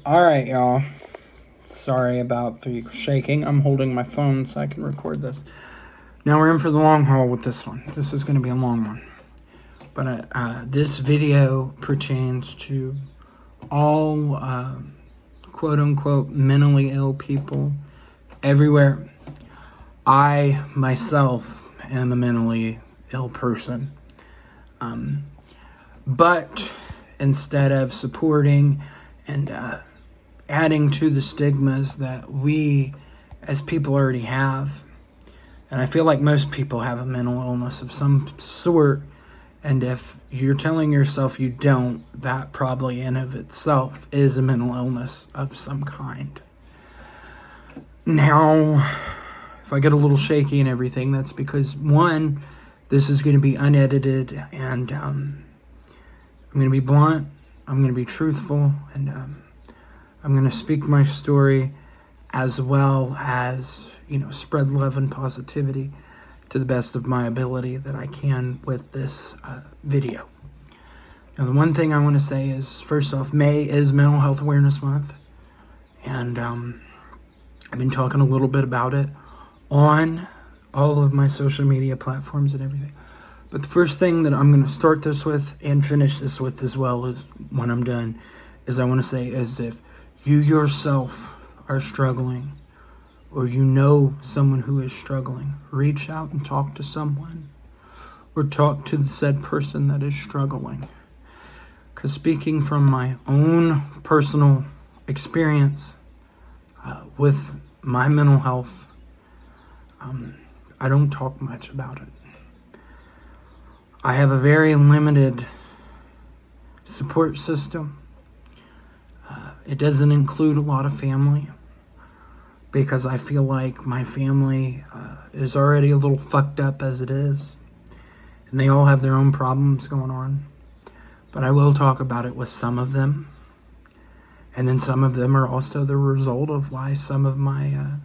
Alright, y'all. Sorry about the shaking. I'm holding my phone so I can record this. Now we're in for the long haul with this one. This is going to be a long one. But this video pertains to all quote unquote mentally ill people everywhere. I myself am a mentally ill person. But instead of supporting and adding to the stigmas that we as people already have, and I feel like most people have a mental illness of some sort, and if you're telling yourself you don't, that probably in of itself is a mental illness of some kind. Now, if I get a little shaky and everything, that's because, one, this is going to be unedited, and I'm going to be blunt, I'm going to be truthful, and I'm going to speak my story as well as, spread love and positivity to the best of my ability that I can with this video. Now, the one thing I want to say is, first off, May is Mental Health Awareness Month, and I've been talking a little bit about it on all of my social media platforms and everything. But the first thing that I'm going to start this with and finish this with as well as when I'm done is I want to say is if you yourself are struggling or you know someone who is struggling, reach out and talk to someone or talk to the said person that is struggling. Because speaking from my own personal experience with my mental health, I don't talk much about it. I have a very limited support system. It doesn't include a lot of family because I feel like my family is already a little fucked up as it is, and they all have their own problems going on. But I will talk about it with some of them, and then some of them are also the result of why some of my,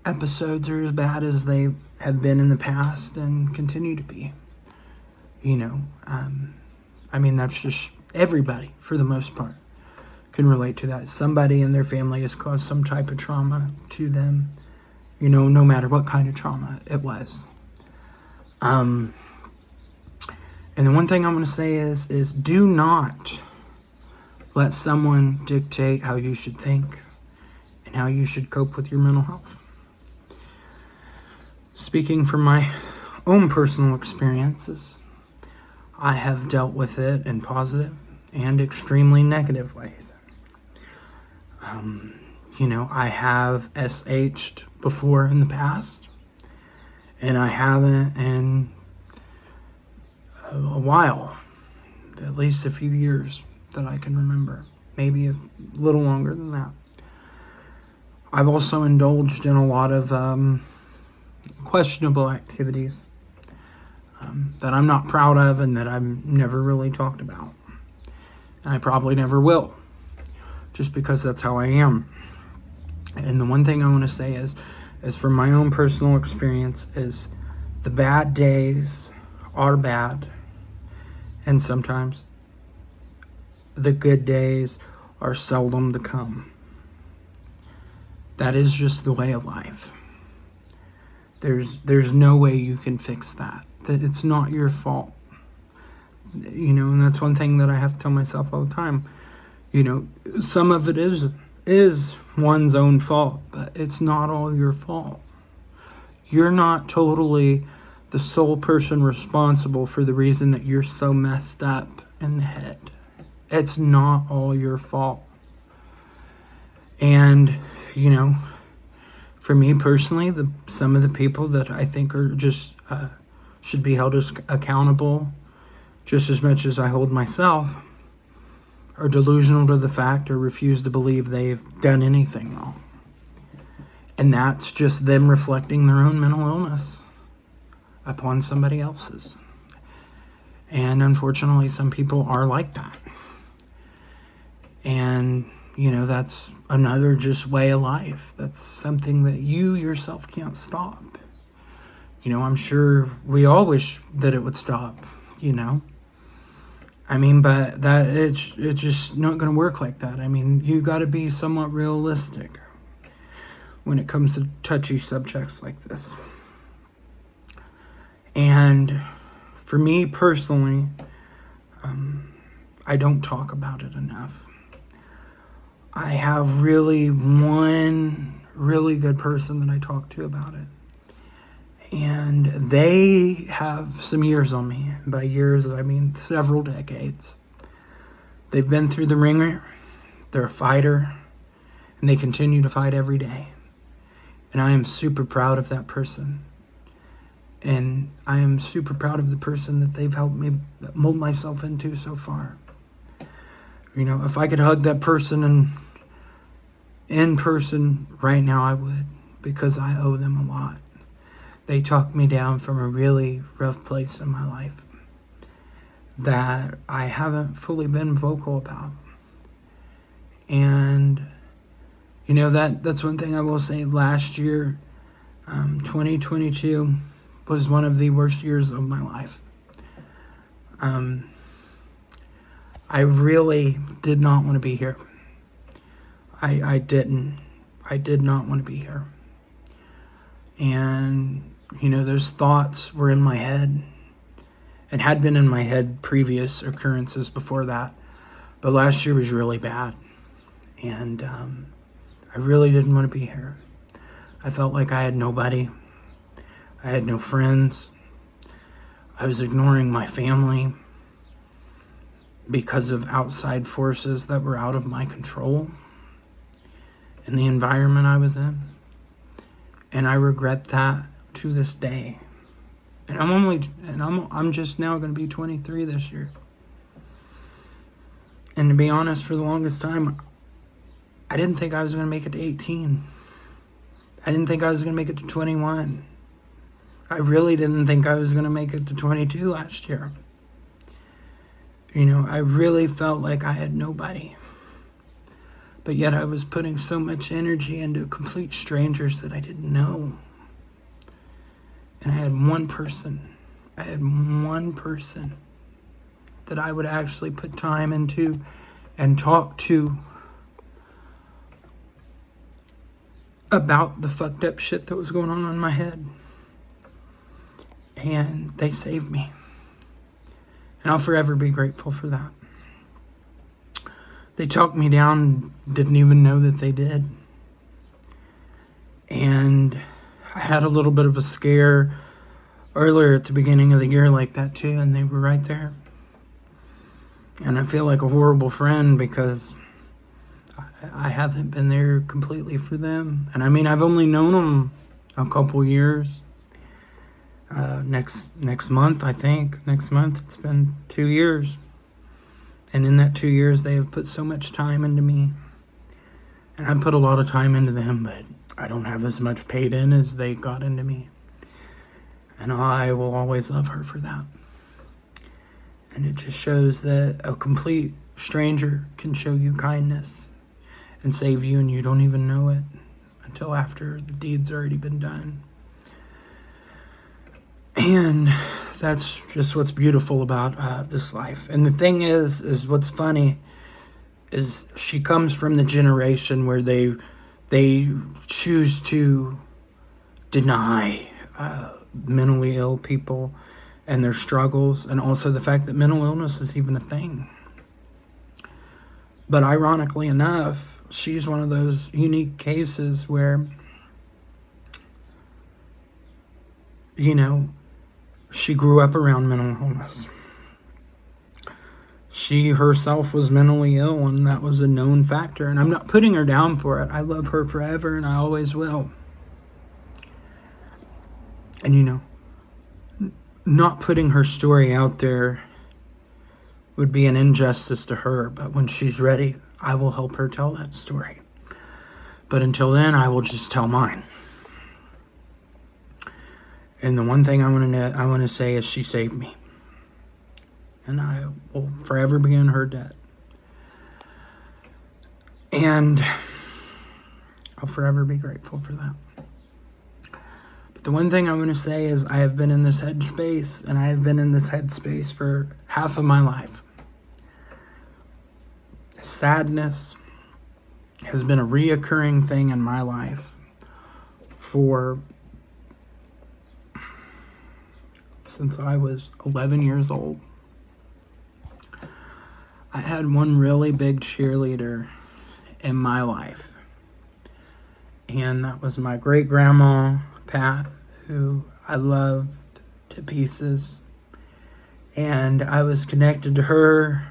episodes are as bad as they have been in the past and continue to be. That's just everybody, for the most part, can relate to that. Somebody in their family has caused some type of trauma to them, no matter what kind of trauma it was. And the one thing I'm going to say is do not let someone dictate how you should think and how you should cope with your mental health. Speaking from my own personal experiences, I have dealt with it in positive and extremely negative ways. I have SH'd before in the past, and I haven't in a while, at least a few years that I can remember, maybe a little longer than that. I've also indulged in a lot of questionable activities that I'm not proud of and that I've never really talked about. And I probably never will, just because that's how I am. And the one thing I want to say is from my own personal experience, is the bad days are bad, and sometimes the good days are seldom to come. That is just the way of life. There's no way you can fix that. That it's not your fault. And that's one thing that I have to tell myself all the time. Some of it is one's own fault, but it's not all your fault. You're not totally the sole person responsible for the reason that you're so messed up in the head. It's not all your fault. And, for me personally, some of the people that I think are just should be held as accountable just as much as I hold myself are delusional to the fact or refuse to believe they've done anything wrong. And that's just them reflecting their own mental illness upon somebody else's. And unfortunately, some people are like that. And, that's another just way of life. That's something that you yourself can't stop. I'm sure we all wish that it would stop, I mean, but it's just not going to work like that. I mean, you got to be somewhat realistic when it comes to touchy subjects like this. And for me personally, I don't talk about it enough. I have really one really good person that I talk to about it. And they have some years on me. By years, I mean several decades. They've been through the ringer. They're a fighter. And they continue to fight every day. And I am super proud of that person. And I am super proud of the person that they've helped me mold myself into so far. You know, if I could hug that person in person right now, I would. Because I owe them a lot. They talked me down from a really rough place in my life that I haven't fully been vocal about. And, you know, that's one thing I will say. Last year, 2022, was one of the worst years of my life. I really did not want to be here. I didn't. I did not want to be here. And, you know, those thoughts were in my head and had been in my head previous occurrences before that. But last year was really bad. And I really didn't want to be here. I felt like I had nobody. I had no friends. I was ignoring my family because of outside forces that were out of my control in the environment I was in. And I regret that to this day. And I'm just now going to be 23 this year. And to be honest, for the longest time, I didn't think I was going to make it to 18. I didn't think I was going to make it to 21. I really didn't think I was going to make it to 22 last year. You know, I really felt like I had nobody. But yet I was putting so much energy into complete strangers that I didn't know. And I had one person that I would actually put time into and talk to about the fucked up shit that was going on in my head. And they saved me. And I'll forever be grateful for that. They talked me down, didn't even know that they did. And I had a little bit of a scare earlier at the beginning of the year like that too, and they were right there. And I feel like a horrible friend because I haven't been there completely for them. And I mean, I've only known them a couple years. Next month, I think. Next month, it's been 2 years. And in that 2 years, they have put so much time into me. And I put a lot of time into them, but I don't have as much paid in as they got into me. And I will always love her for that. And it just shows that a complete stranger can show you kindness and save you, and you don't even know it until after the deed's already been done. And that's just what's beautiful about this life. And the thing is what's funny is she comes from the generation where they choose to deny mentally ill people and their struggles, and also the fact that mental illness is even a thing. But ironically enough, she's one of those unique cases where, you know, she grew up around mental illness. She herself was mentally ill, and that was a known factor. And I'm not putting her down for it. I love her forever, and I always will. And, you know, not putting her story out there would be an injustice to her. But when she's ready, I will help her tell that story. But until then, I will just tell mine. And the one thing I want to say is she saved me. And I will forever be in her debt. And I'll forever be grateful for that. But the one thing I want to say is I have been in this headspace, and I have been in this headspace for half of my life. sadness has been a reoccurring thing in my life for since I was 11 years old. I had one really big cheerleader in my life, and that was my great grandma, Pat, who I loved to pieces. And I was connected to her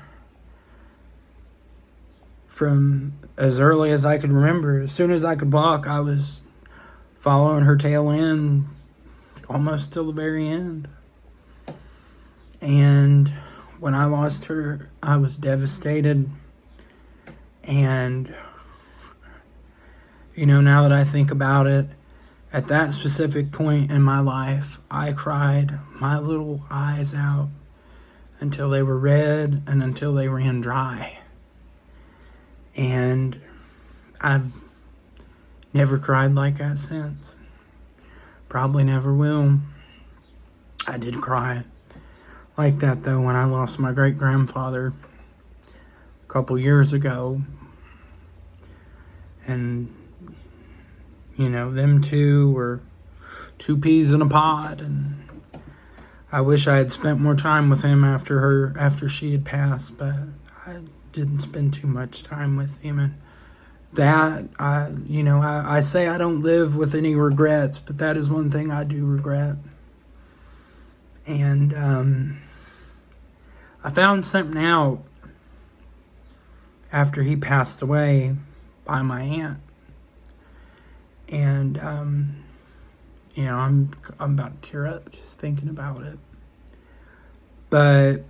from as early as I could remember. As soon as I could walk, I was following her tail end almost till the very end. And when I lost her, I was devastated. And, now that I think about it, at that specific point in my life, I cried my little eyes out until they were red and until they ran dry. And I've never cried like that since. Probably never will. I did cry like that, though, when I lost my great-grandfather a couple years ago. And, them two were two peas in a pod. And I wish I had spent more time with him after she had passed, but I didn't spend too much time with him. And that, I say I don't live with any regrets, but that is one thing I do regret. And I found something out after he passed away by my aunt. And, I'm about to tear up just thinking about it. But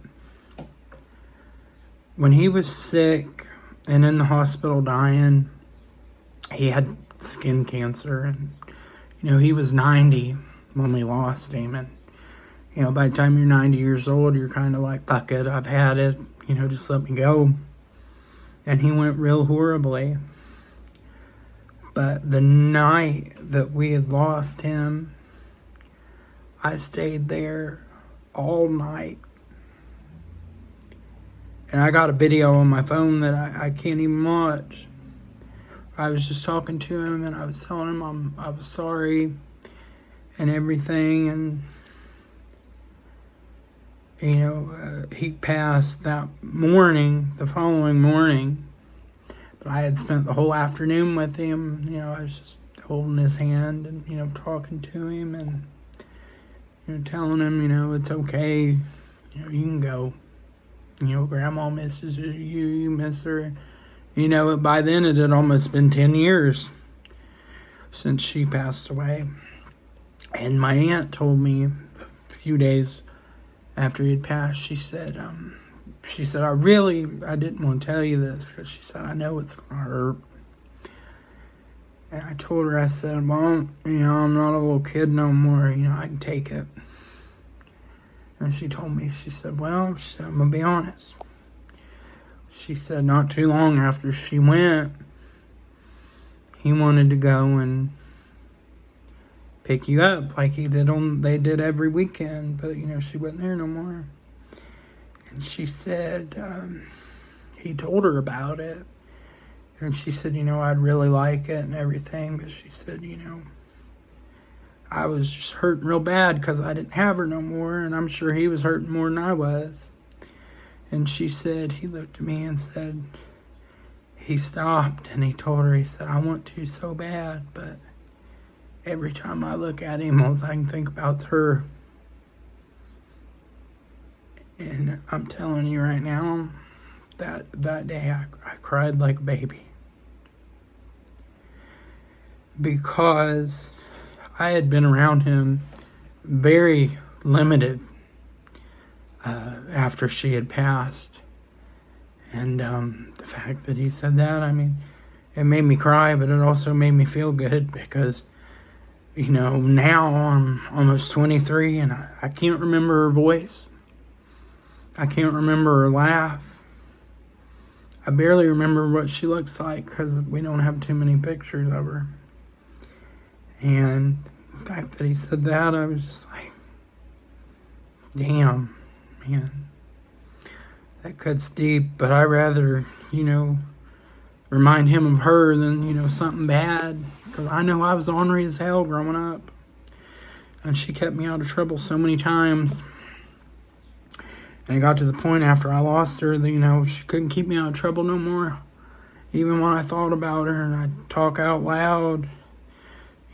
when he was sick and in the hospital dying, he had skin cancer. And, he was 90 when we lost him. And, by the time you're 90 years old, you're kind of like, fuck it, I've had it, just let me go. And he went real horribly. But the night that we had lost him, I stayed there all night. And I got a video on my phone that I can't even watch. I was just talking to him and I was telling him I was sorry and everything. And, he passed that morning, the following morning. But I had spent the whole afternoon with him. I was just holding his hand and, talking to him and, telling him, it's okay. You can go. Grandma misses you. You miss her. By then it had almost been 10 years since she passed away. And my aunt told me a few days after he had passed, she said, I didn't want to tell you this, because she said, I know it's going to hurt. And I told her, I said, well, I'm not a little kid no more, I can take it. And she told me, she said, I'm going to be honest. She said not too long after she went, he wanted to go and pick you up like they did every weekend, but she wasn't there no more. And she said he told her about it, and she said, I'd really like it and everything, but she said, I was just hurting real bad because I didn't have her no more, and I'm sure he was hurting more than I was. And she said, he looked at me and said, he stopped and he told her, he said, I want to so bad, but every time I look at him, all I can think about is her. And I'm telling you right now, that day I cried like a baby. Because I had been around him very limited after she had passed. And the fact that he said that, it made me cry, but it also made me feel good because, now I'm almost 23 and I can't remember her voice. I can't remember her laugh. I barely remember what she looks like because we don't have too many pictures of her. And the fact that he said that, I was just like, damn, man. That cuts deep, but I rather, remind him of her than, something bad. Because I know I was ornery as hell growing up. And she kept me out of trouble so many times. And it got to the point after I lost her that, she couldn't keep me out of trouble no more. Even when I thought about her and I'd talk out loud.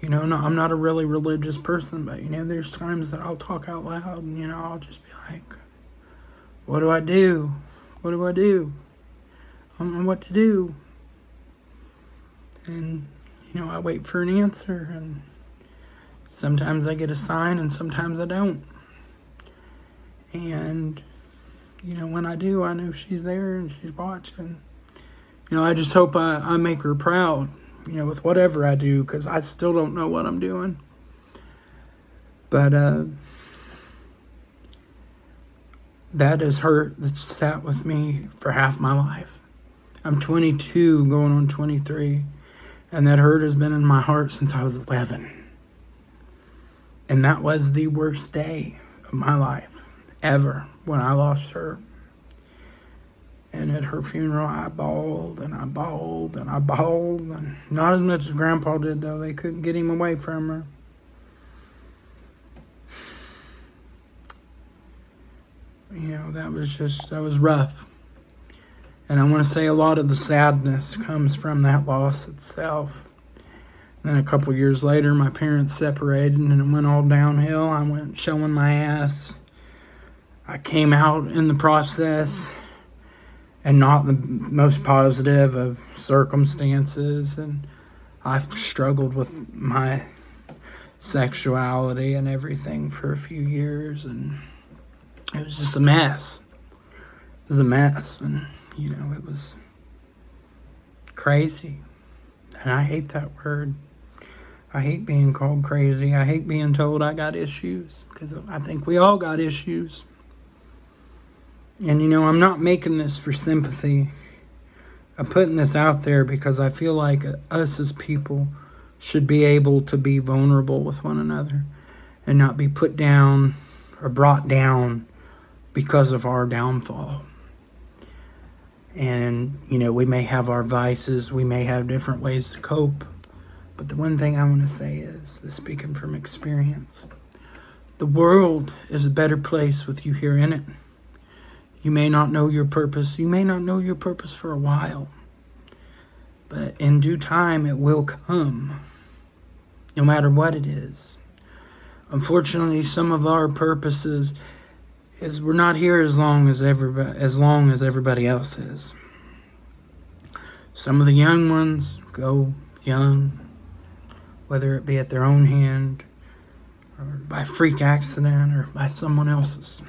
No, I'm not a really religious person, but, there's times that I'll talk out loud and, I'll just be like, what do I do? What do I do? I don't know what to do. And, I wait for an answer, and sometimes I get a sign and sometimes I don't. And, when I do, I know she's there and she's watching. I just hope I make her proud, with whatever I do, because I still don't know what I'm doing. But that is hurt that's sat with me for half my life. I'm 22, going on 23, and that hurt has been in my heart since I was 11. And that was the worst day of my life ever, when I lost her. And at her funeral, I bawled and I bawled and I bawled. And not as much as Grandpa did, though. They couldn't get him away from her. That was rough. And I want to say a lot of the sadness comes from that loss itself. Then a couple years later, my parents separated and it went all downhill. I went showing my ass. I came out in the process. And not the most positive of circumstances. And I've struggled with my sexuality and everything for a few years. And it was just a mess. It was a mess. And, it was crazy. And I hate that word. I hate being called crazy. I hate being told I got issues. Because I think we all got issues. And, I'm not making this for sympathy. I'm putting this out there because I feel like us as people should be able to be vulnerable with one another and not be put down or brought down because of our downfall. And, we may have our vices. We may have different ways to cope. But the one thing I want to say is speaking from experience, the world is a better place with you here in it. You may not know your purpose. You may not know your purpose for a while. But in due time, it will come. No matter what it is. Unfortunately, some of our purposes is we're not here as long as everybody else is. Some of the young ones go young, whether it be at their own hand, or by freak accident, or by someone else's.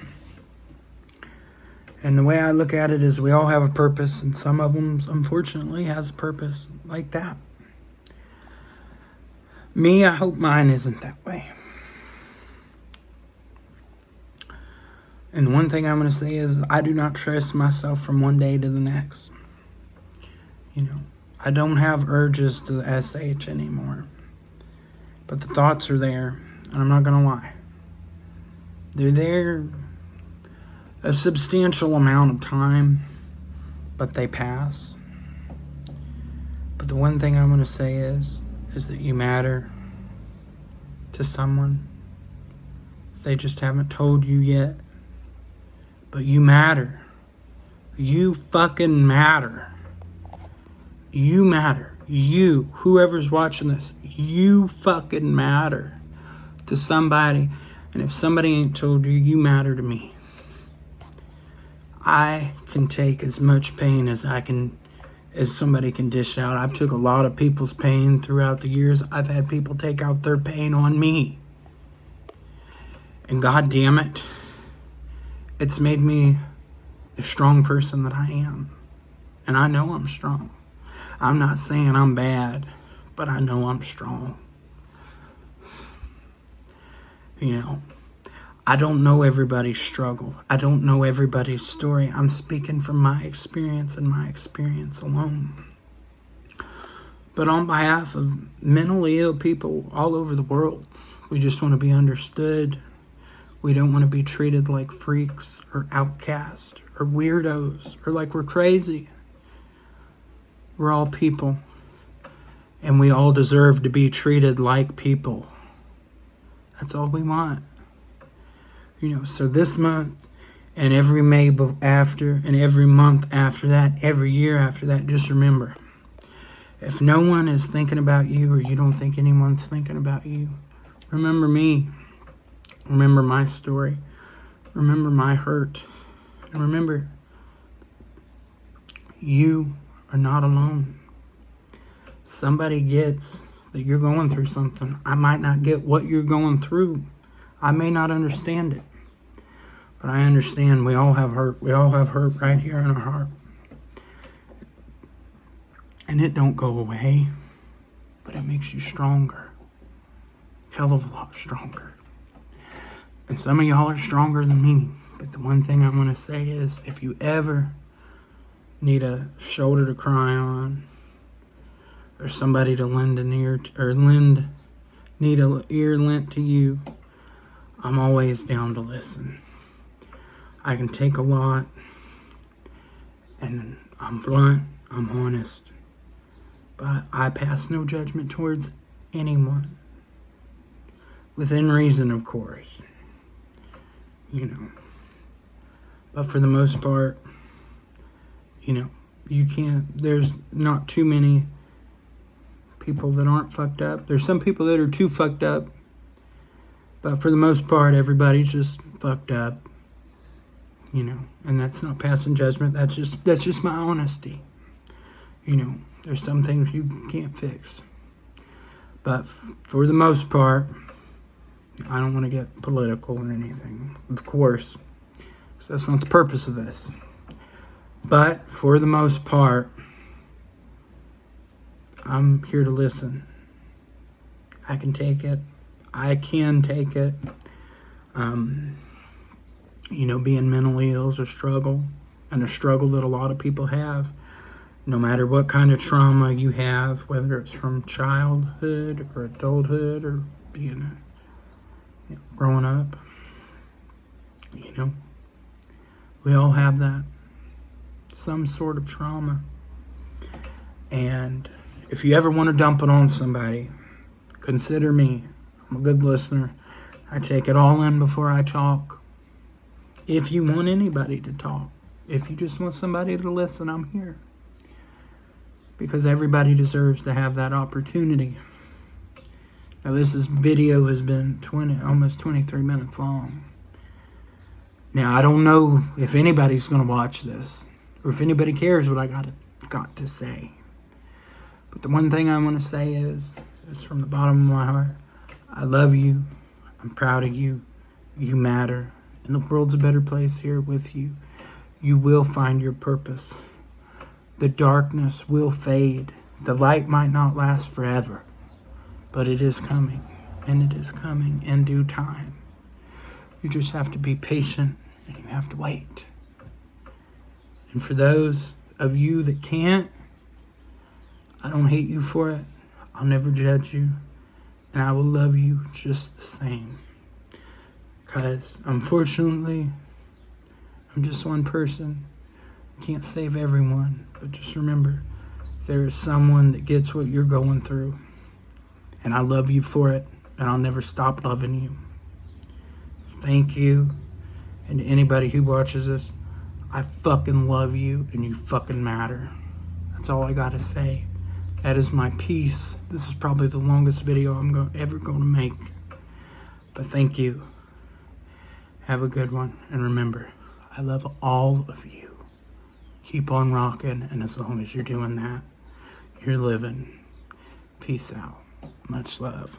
And the way I look at it is we all have a purpose, and some of them, unfortunately, has a purpose like that. Me, I hope mine isn't that way. And one thing I'm going to say is I do not trust myself from one day to the next. I don't have urges to SH anymore. But the thoughts are there, and I'm not going to lie. They're there a substantial amount of time, but they pass. But the one thing I'm going to say is that you matter to someone. They just haven't told you yet. But you matter. You fucking matter. You matter. You, whoever's watching this, you fucking matter to somebody. And if somebody ain't told you, you matter to me. I can take as much pain as somebody can dish out. I've took a lot of people's pain throughout the years. I've had people take out their pain on me. And God damn it, it's made me the strong person that I am. And I know I'm strong. I'm not saying I'm bad, but I know I'm strong. I don't know everybody's struggle. I don't know everybody's story. I'm speaking from my experience and my experience alone. But on behalf of mentally ill people all over the world, we just want to be understood. We don't want to be treated like freaks or outcasts or weirdos or like we're crazy. We're all people. And we all deserve to be treated like people. That's all we want. So this month and every May after and every month after that, every year after that, just remember, if no one is thinking about you or you don't think anyone's thinking about you, remember me. Remember my story. Remember my hurt. And remember, you are not alone. Somebody gets that you're going through something. I might not get what you're going through. I may not understand it. But I understand we all have hurt. We all have hurt right here in our heart. And it don't go away. But it makes you stronger. Hell of a lot stronger. And some of y'all are stronger than me. But the one thing I want to say is, if you ever need a shoulder to cry on, or somebody to lend an ear to, or need an ear lent to you, I'm always down to listen. I can take a lot, and I'm blunt, I'm honest, but I pass no judgment towards anyone. Within reason, of course. But for the most part, you can't, there's not too many people that aren't fucked up. There's some people that are too fucked up, but for the most part, everybody's just fucked up. And that's not passing judgment. That's just my honesty. There's some things you can't fix. But for the most part, I don't want to get political or anything, of course. So that's not the purpose of this. But for the most part, I'm here to listen. I can take it. Being mentally ill is a struggle, and a struggle that a lot of people have. No matter what kind of trauma you have, whether it's from childhood or adulthood or being growing up, we all have that. Some sort of trauma. And if you ever want to dump it on somebody, consider me. I'm a good listener. I take it all in before I talk. If you want anybody to talk, if you just want somebody to listen, I'm here. Because everybody deserves to have that opportunity. Now this video has been almost 23 minutes long. Now I don't know if anybody's going to watch this, or if anybody cares what I got to say. But the one thing I want to say is from the bottom of my heart, I love you. I'm proud of you. You matter. And the world's a better place here with you. You will find your purpose. The darkness will fade. The light might not last forever. But it is coming. And it is coming in due time. You just have to be patient. And you have to wait. And for those of you that can't, I don't hate you for it. I'll never judge you. And I will love you just the same. Because, unfortunately, I'm just one person. Can't save everyone. But just remember, there is someone that gets what you're going through. And I love you for it. And I'll never stop loving you. Thank you. And to anybody who watches this, I fucking love you. And you fucking matter. That's all I gotta say. That is my piece. This is probably the longest video I'm ever going to make. But thank you. Have a good one. And remember, I love all of you. Keep on rocking. And as long as you're doing that, you're living. Peace out. Much love.